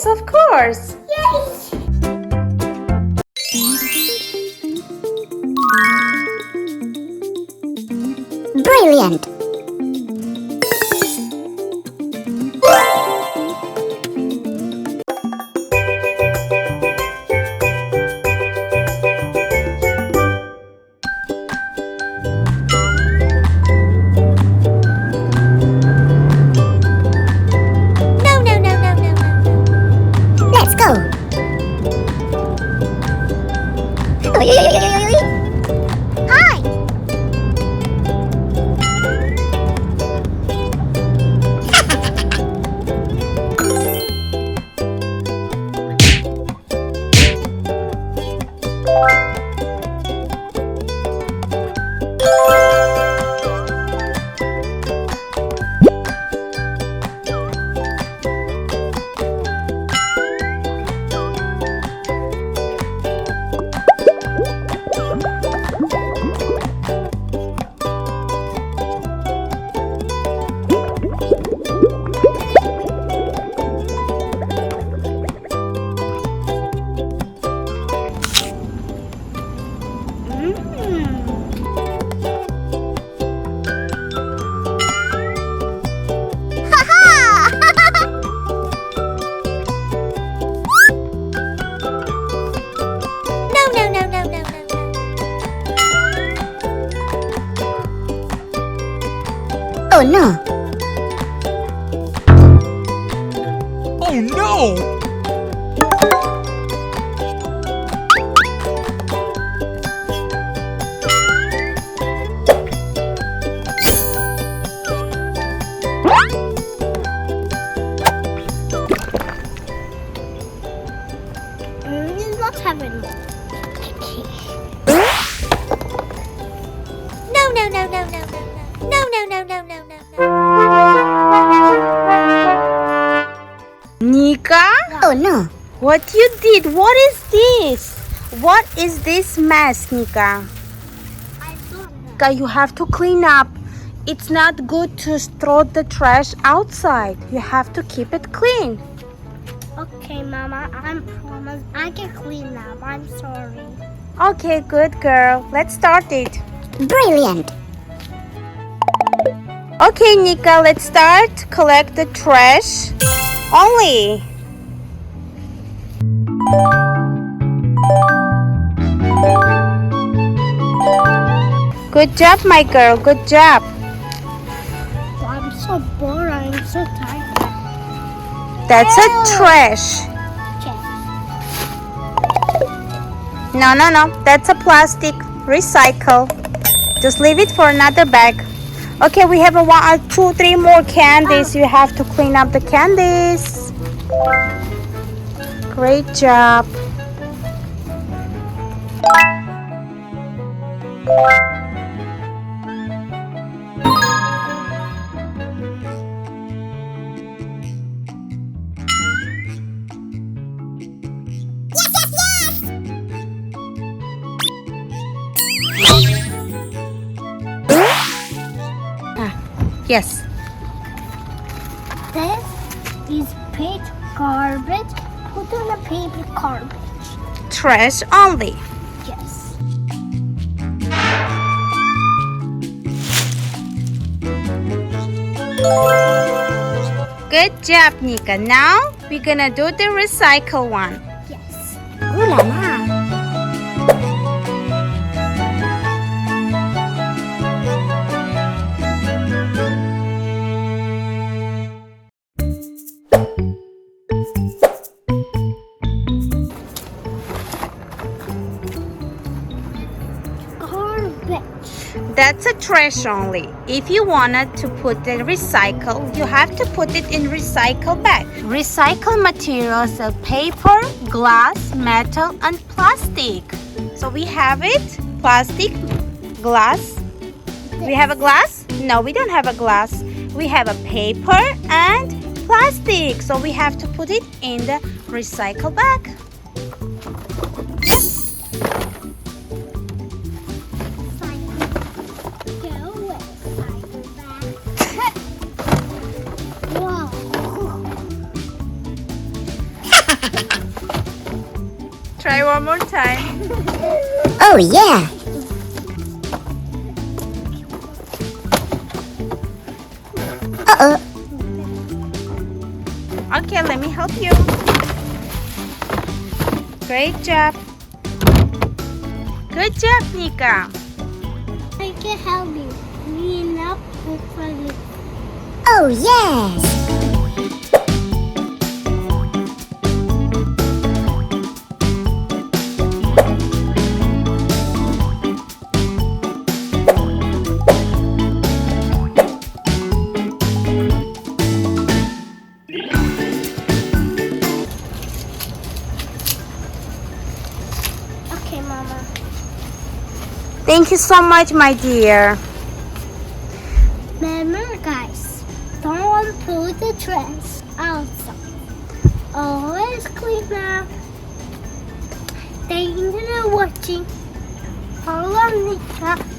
Yes, of course. Yes. Brilliant. Let's go. Hi. Oh no! Oh no! He's not having one. Nika? Oh no! What you did? What is this? What is this mess, Nika? I don't know. Nika, you have to clean up. It's not good to throw the trash outside. You have to keep it clean. Okay, Mama, I promise I can clean up. I'm sorry. Okay, good girl. Let's start it. Brilliant! Okay, Nika, let's start. Collect the trash. Only. Good job, my girl. Good job. I'm so bored. I'm so tired. That's a trash. Okay. No. That's a plastic. Recycle. Just leave it for another bag. Okay, we have 1, 2, 3 more candies. You have to clean up the candies. Great job. Yes. This is pit garbage. Put on a paper garbage. Trash only. Yes. Good job, Nika. Now we're gonna do the recycle one. Yes. Ooh la la. That's a trash only. If you wanted to put the recycle, you have to put it in recycle bag. Recycle materials are paper, glass, metal, and plastic. So we have it, plastic, glass. We have a glass? No, we don't have a glass. We have a paper and plastic. So we have to put it in the recycle bag. one more time. Oh, yeah. Uh-oh. Okay, let me help you. Great job. Good job, Nika. I can help you. Clean up properly. Oh, yes. Okay, Mama. Thank you so much, my dear. Remember, guys, don't put the trash outside. Always clean up. Thank you for watching. Follow Nika.